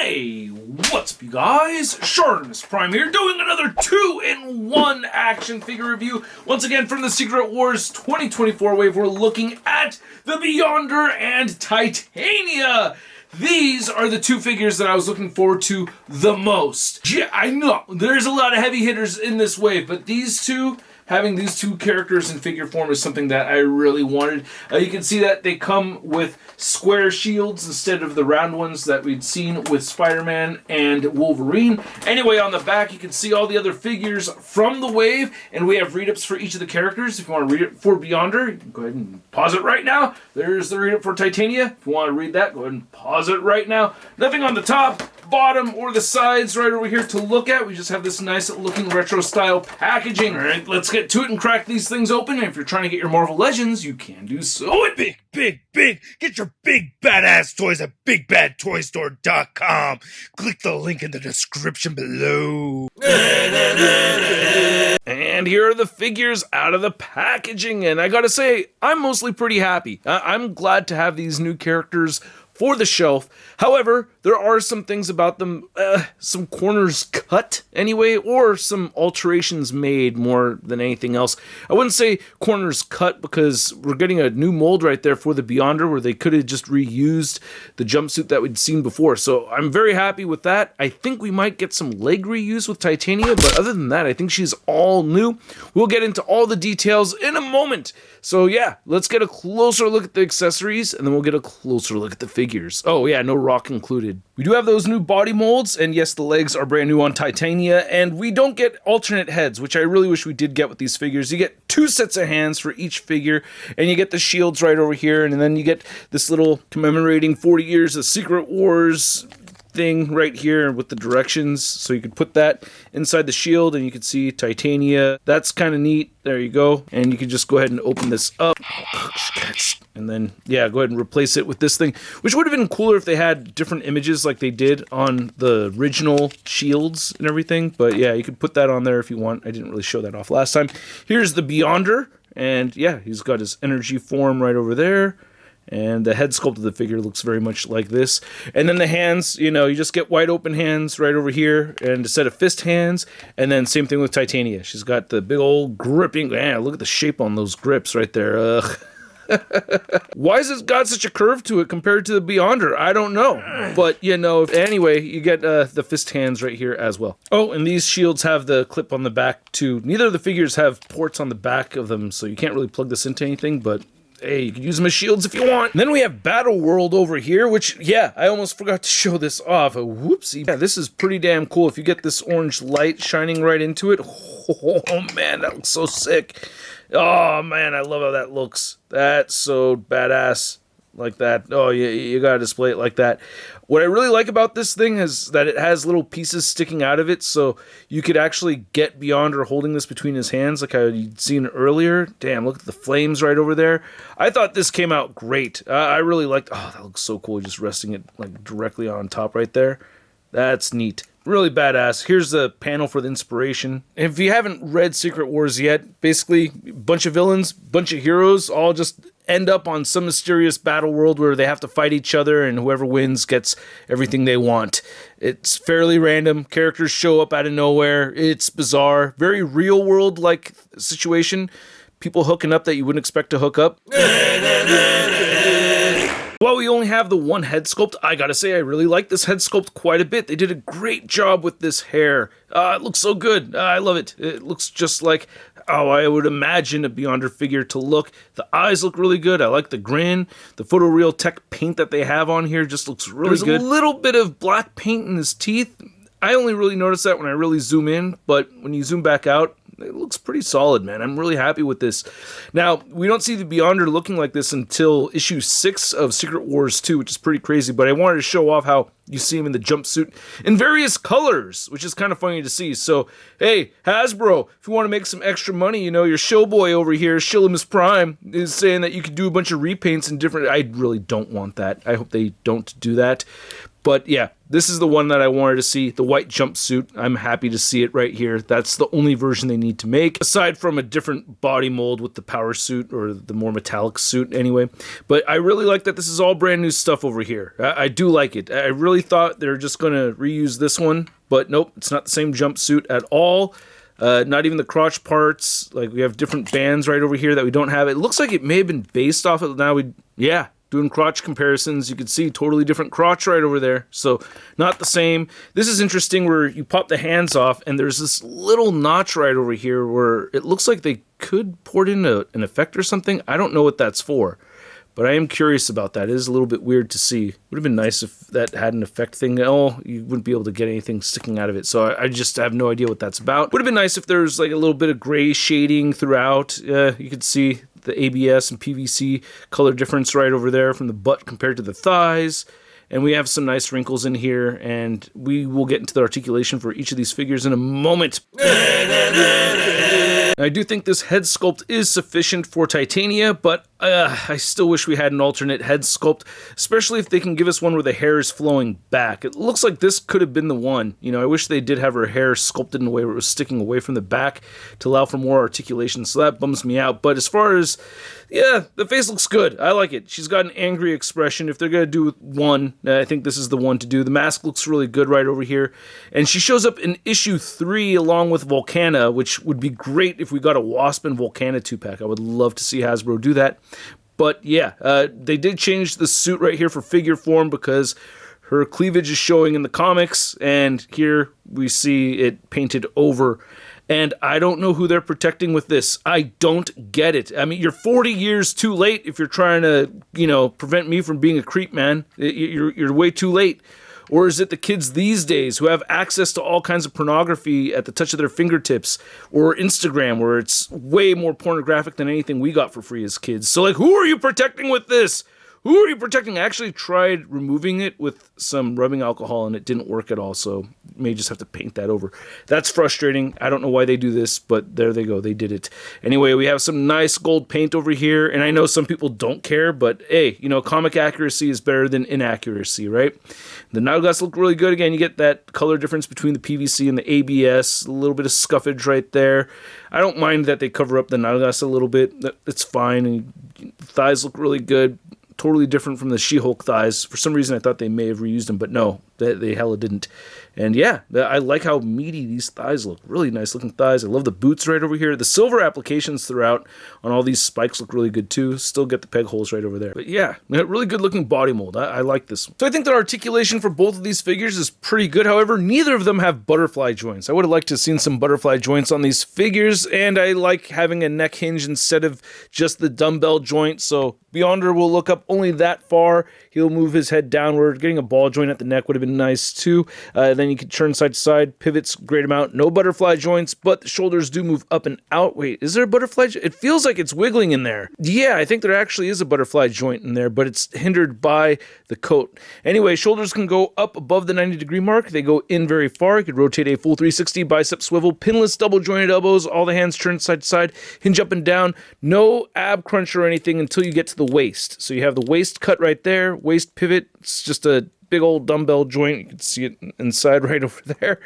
Hey, what's up you guys? ShartimusPrime here, doing another 2-in-1 action figure review. Once again from the Secret Wars 2024 wave, we're looking at the Beyonder and Titania. These are the two figures that I was looking forward to the most. Yeah, I know, there's a lot of heavy hitters in this wave, but these two, having these two characters in figure form is something that I really wanted. You can see that they come with square shields instead of the round ones that we'd seen with Spider-Man and Wolverine. Anyway, on the back you can see all the other figures from the wave, and we have read-ups for each of the characters. If you want to read it for Beyonder, you can go ahead and pause it right now. There's the read-up for Titania. If you want to read that, go ahead and pause it right now. Nothing on the top, bottom, or the sides right over here to look at. We just have this nice looking retro style packaging. All right, let's get to it and crack these things open. And if you're trying to get your Marvel Legends, you can do so. Big. Get your big badass toys at BigBadToyStore.com. Click the link in the description below. And here are the figures out of the packaging. And I gotta say, I'm mostly pretty happy. I'm glad to have these new characters for the shelf. However, there are some things about them, some corners cut anyway, or some alterations made more than anything else. I wouldn't say corners cut because we're getting a new mold right there for the Beyonder where they could have just reused the jumpsuit that we'd seen before. So I'm very happy with that. I think we might get some leg reuse with Titania, but other than that, I think she's all new. We'll get into all the details in a moment. So yeah, let's get a closer look at the accessories, and then we'll get a closer look at the figures. Oh yeah, no rock included. We do have those new body molds, and yes, the legs are brand new on Titania, and we don't get alternate heads, which I really wish we did get with these figures. You get 2 sets of hands for each figure, and you get the shields right over here, and then you get this little commemorating 40 years of Secret Wars thing right here with the directions, so you could put that inside the shield and you can see Titania. That's kind of neat. There you go. And you can just go ahead and open this up, and then yeah, go ahead and replace it with this thing, which would have been cooler if they had different images like they did on the original shields and everything. But yeah, you could put that on there if you want. I didn't really show that off last time. Here's the Beyonder, and yeah, he's got his energy form right over there. And the head sculpt of the figure looks very much like this. And then the hands, you know, you just get wide open hands right over here and a set of fist hands. And then same thing with Titania. She's got the big old gripping. Man, look at the shape on those grips right there. Ugh. Why has it got such a curve to it compared to the Beyonder? I don't know. But, you know, anyway, you get the fist hands right here as well. Oh, and these shields have the clip on the back too. Neither of the figures have ports on the back of them, so you can't really plug this into anything, but hey, you can use them as shields if you want. And then we have Battleworld over here, which, yeah, I almost forgot to show this off. Whoopsie. Yeah, this is pretty damn cool. If you get this orange light shining right into it, oh man, that looks so sick. Oh man, I love how that looks. That's so badass. Like that. Oh, you gotta display it like that. What I really like about this thing is that it has little pieces sticking out of it, so you could actually get Beyonder holding this between his hands like I'd seen earlier. Damn, look at the flames right over there. I thought this came out great. I really liked. Oh, that looks so cool, just resting it like directly on top right there. That's neat. Really badass. Here's the panel for the inspiration. If you haven't read Secret Wars yet, basically a bunch of villains, bunch of heroes, all just end up on some mysterious battle world where they have to fight each other, and whoever wins gets everything they want. It's fairly random. Characters show up out of nowhere. It's bizarre. Very real world like situation. People hooking up that you wouldn't expect to hook up. While we only have the one head sculpt, I gotta say I really like this head sculpt quite a bit. They did a great job with this hair. It looks so good. I love it. It looks just like how I would imagine a Beyonder figure to look. The eyes look really good. I like the grin. The photoreal tech paint that they have on here just looks really good. There's a little bit of black paint in his teeth. I only really notice that when I really zoom in, but when you zoom back out, it looks pretty solid, man. I'm really happy with this. Now, we don't see the Beyonder looking like this until issue 6 of Secret Wars 2, which is pretty crazy, but I wanted to show off how you see him in the jumpsuit in various colors, which is kind of funny to see. So, hey, Hasbro, if you want to make some extra money, you know, your show boy over here, ShartimusPrime, is saying that you could do a bunch of repaints and different. I really don't want that. I hope they don't do that. But yeah, this is the one that I wanted to see, the white jumpsuit. I'm happy to see it right here. That's the only version they need to make, aside from a different body mold with the power suit, or the more metallic suit anyway. But I really like that this is all brand new stuff over here. I do like it. I really really thought they were just going to reuse this one, but nope, it's not the same jumpsuit at all. Not even the crotch parts. Like, we have different bands right over here that we don't have. It looks like it may have been based off of, doing crotch comparisons. You can see totally different crotch right over there. So not the same. This is interesting where you pop the hands off and there's this little notch right over here where it looks like they could port in an effect or something. I don't know what that's for, but I am curious about that. It is a little bit weird to see. Would have been nice if that had an effect thing. Oh, you wouldn't be able to get anything sticking out of it. So I just have no idea what that's about. Would have been nice if there was like a little bit of gray shading throughout. You could see the ABS and PVC color difference right over there from the butt compared to the thighs. And we have some nice wrinkles in here, and we will get into the articulation for each of these figures in a moment. I do think this head sculpt is sufficient for Titania, but I still wish we had an alternate head sculpt, especially if they can give us one where the hair is flowing back. It looks like this could have been the one. You know, I wish they did have her hair sculpted in a way where it was sticking away from the back to allow for more articulation, so that bums me out. But as far as, yeah, the face looks good. I like it. She's got an angry expression. If they're going to do one, I think this is the one to do. The mask looks really good right over here. And she shows up in issue 3 along with Volcana, which would be great if we got a Wasp and Volcana 2-pack. I would love to see Hasbro do that. But yeah, they did change the suit right here for figure form because her cleavage is showing in the comics, and here we see it painted over. And I don't know who they're protecting with this. I don't get it. I mean, you're 40 years too late if you're trying to, prevent me from being a creep, man. You're way too late. Or is it the kids these days who have access to all kinds of pornography at the touch of their fingertips? Or Instagram, where it's way more pornographic than anything we got for free as kids. So, like, who are you protecting with this? Who are you protecting? I actually tried removing it with some rubbing alcohol, and it didn't work at all, so you may just have to paint that over. That's frustrating. I don't know why they do this, but there they go. They did it. Anyway, we have some nice gold paint over here, and I know some people don't care, but hey, comic accuracy is better than inaccuracy, right? The Nautilus look really good. Again, you get that color difference between the PVC and the ABS, a little bit of scuffage right there. I don't mind that they cover up the Nautilus a little bit. It's fine, and the thighs look really good. Totally different from the She-Hulk thighs. For some reason, I thought they may have reused them, but no, they hella didn't. And yeah, I like how meaty these thighs look. Really nice looking thighs. I love the boots right over here. The silver applications throughout on all these spikes look really good too. Still get the peg holes right over there. But yeah, really good looking body mold. I like this one. So I think the articulation for both of these figures is pretty good. However, neither of them have butterfly joints. I would have liked to have seen some butterfly joints on these figures, and I like having a neck hinge instead of just the dumbbell joint. So Beyonder will look up only that far. He'll move his head downward. Getting a ball joint at the neck would have been nice too. Then you could turn side to side, pivots great amount. No butterfly joints, but the shoulders do move up and out. Wait, is there a butterfly joint? It feels like it's wiggling in there. Yeah, I think there actually is a butterfly joint in there, but it's hindered by the coat. Anyway, shoulders can go up above the 90-degree mark. They go in very far. You could rotate a full 360, bicep swivel, pinless double jointed elbows, all the hands turned side to side, hinge up and down. No ab crunch or anything until you get to the waist. So you have the waist cut right there, waist pivot. It's just a big old dumbbell joint. You can see it inside right over there.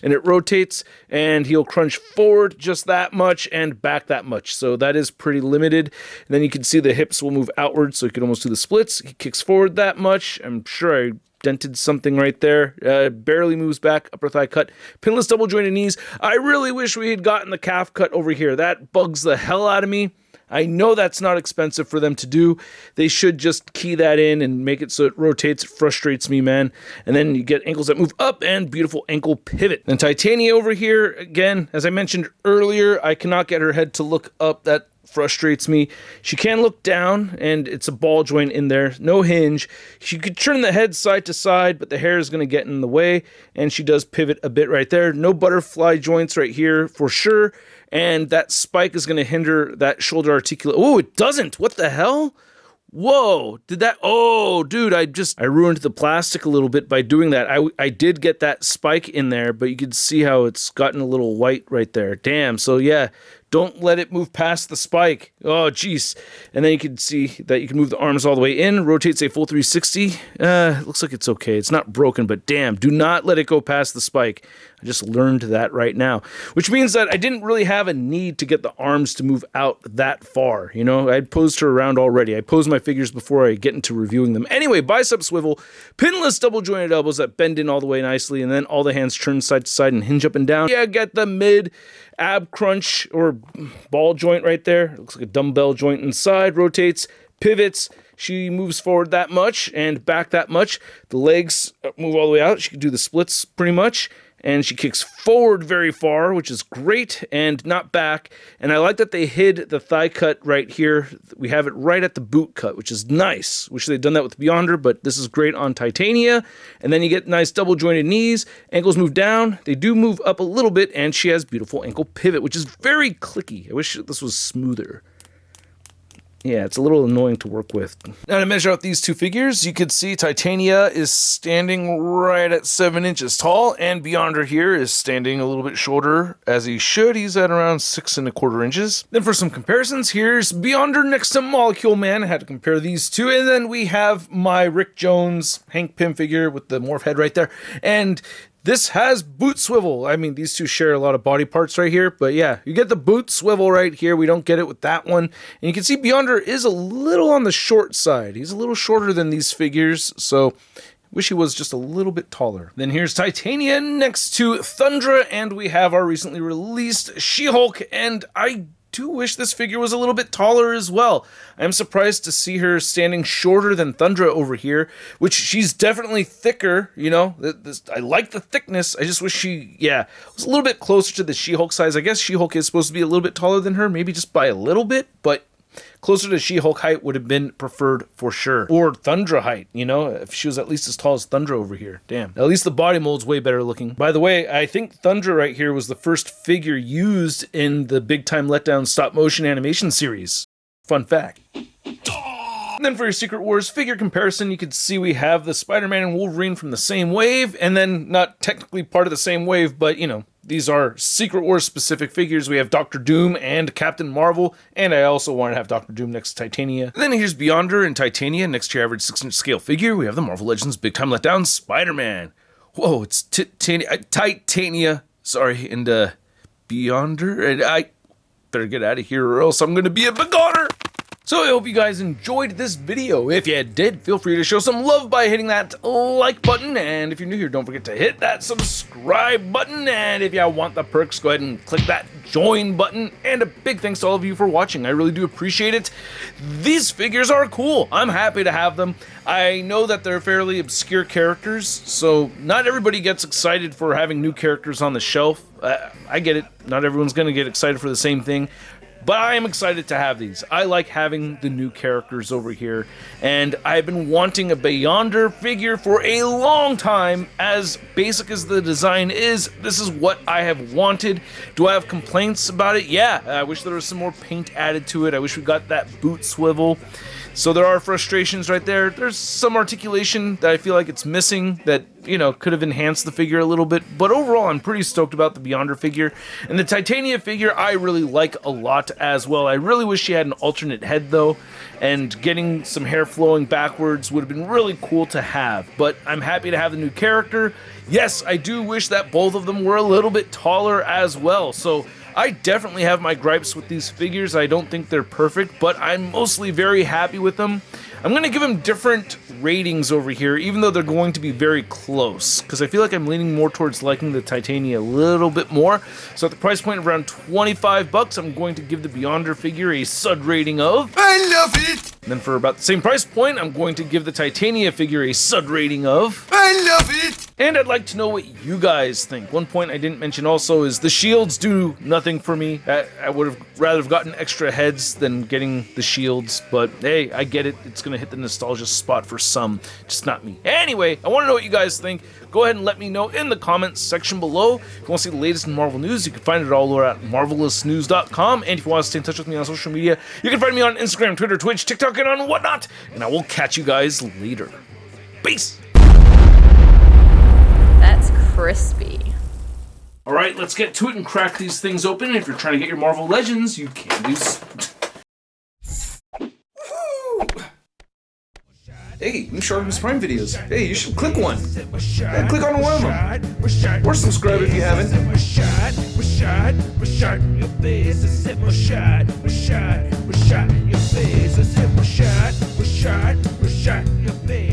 And it rotates, and he'll crunch forward just that much and back that much. So that is pretty limited. And then you can see the hips will move outward, so you can almost do the splits. He kicks forward that much. I'm sure I dented something right there. Barely moves back, upper thigh cut. Pinless double jointed knees. I really wish we had gotten the calf cut over here. That bugs the hell out of me. I know that's not expensive for them to do. They should just key that in and make it so it rotates. It frustrates me, man. And then you get ankles that move up and beautiful ankle pivot. And Titania over here, again, as I mentioned earlier, I cannot get her head to look up. That frustrates me. She can look down, and it's a ball joint in there. No hinge. She could turn the head side to side, but the hair is going to get in the way, and she does pivot a bit right there. No butterfly joints right here for sure. And that spike is going to hinder that shoulder articulation. Oh, it doesn't. What the hell? Whoa, did that? Oh, dude, I ruined the plastic a little bit by doing that. I did get that spike in there, but you can see how it's gotten a little white right there. Damn. So yeah, don't let it move past the spike. Oh, jeez. And then you can see that you can move the arms all the way in, rotates a full 360. Looks like it's okay. It's not broken, but damn, do not let it go past the spike. I just learned that right now, which means that I didn't really have a need to get the arms to move out that far. You know, I'd posed her around already. I posed my figures before I get into reviewing them. Anyway, bicep swivel, pinless double jointed elbows that bend in all the way nicely, and then all the hands turn side to side and hinge up and down. Yeah, get the mid ab crunch or ball joint right there. It looks like a dumbbell joint inside, rotates, pivots. She moves forward that much and back that much. The legs move all the way out. She can do the splits pretty much. And she kicks forward very far, which is great, and not back. And I like that they hid the thigh cut right here. We have it right at the boot cut, which is nice. Wish they'd done that with Beyonder, but this is great on Titania. And then you get nice double jointed knees. Ankles move down. They do move up a little bit, and she has beautiful ankle pivot, which is very clicky. I wish this was smoother. Yeah, it's a little annoying to work with. Now to measure out these two figures, you could see Titania is standing right at 7 inches tall, and Beyonder here is standing a little bit shorter, as he should. He's at around 6¼ inches. Then for some comparisons, here's Beyonder next to Molecule Man. I had to compare these two, and then we have my Rick Jones Hank Pym figure with the morph head right there, and this has boot swivel. I mean, these two share a lot of body parts right here, but yeah, you get the boot swivel right here. We don't get it with that one. And you can see Beyonder is a little on the short side. He's a little shorter than these figures, so wish he was just a little bit taller. Then here's Titania next to Thundra, and we have our recently released She-Hulk, and I do wish this figure was a little bit taller as well. I'm surprised to see her standing shorter than Thundra over here, which she's definitely thicker, you know. I like the thickness. I just wish she, was a little bit closer to the She-Hulk size. I guess She-Hulk is supposed to be a little bit taller than her, maybe just by a little bit, but closer to She-Hulk height would have been preferred for sure. Or Thundra height, you know, if she was at least as tall as Thundra over here. Damn. At least the body mold's way better looking. By the way, I think Thundra right here was the first figure used in the Big Time Letdown stop motion animation series. Fun fact. And then for your Secret Wars figure comparison, you can see we have the Spider-Man and Wolverine from the same wave, and then not technically part of the same wave, but you know, these are Secret Wars specific figures. We have Dr. Doom and Captain Marvel, and I also want to have Dr. Doom next to Titania. And then here's Beyonder and Titania next to your average 6-inch scale figure. We have the Marvel Legends Big Time Letdown Spider-Man. Whoa, it's Titania. Sorry, and Beyonder, and I better get out of here or else I'm going to be a begoner. So I hope you guys enjoyed this video. If you did, feel free to show some love by hitting that like button. And if you're new here, don't forget to hit that subscribe button. And if you want the perks, go ahead and click that join button. And a big thanks to all of you for watching. I really do appreciate it. These figures are cool. I'm happy to have them. I know that they're fairly obscure characters, so not everybody gets excited for having new characters on the shelf. I get it. Not everyone's going to get excited for the same thing. But I am excited to have these. I like having the new characters over here, and I've been wanting a Beyonder figure for a long time. As basic as the design is, this is what I have wanted. Do I have complaints about it? Yeah, I wish there was some more paint added to it. I wish we got that boot swivel. So there are frustrations right there. There's some articulation that I feel like it's missing that, you know, could have enhanced the figure a little bit. But overall, I'm pretty stoked about the Beyonder figure. And the Titania figure, I really like a lot as well. I really wish she had an alternate head, though. And getting some hair flowing backwards would have been really cool to have. But I'm happy to have the new character. Yes, I do wish that both of them were a little bit taller as well. So I definitely have my gripes with these figures. I don't think they're perfect, but I'm mostly very happy with them. I'm going to give them different ratings over here, even though they're going to be very close, because I feel like I'm leaning more towards liking the Titania a little bit more. So at the price point of around $25, I'm going to give the Beyonder figure a sud rating of I love it! And then for about the same price point, I'm going to give the Titania figure a sud rating of I love it! And I'd like to know what you guys think. One point I didn't mention also is the shields do nothing for me. I would have rather have gotten extra heads than getting the shields, but hey, I get it. It's going to hit the nostalgia spot for some, just not me. Anyway, I want to know what you guys think. Go ahead and let me know in the comments section below. If you want to see the latest in Marvel news, you can find it all over at marvelousnews.com. And if you want to stay in touch with me on social media, you can find me on Instagram, Twitter, Twitch, TikTok, and on whatnot. And I will catch you guys later. Peace! That's crispy. All right, let's get to it and crack these things open. If you're trying to get your Marvel Legends, you can do... Hey, Shartimus Prime videos. Hey, you should click one. Yeah, click on one of them. Or subscribe if you haven't. Your face.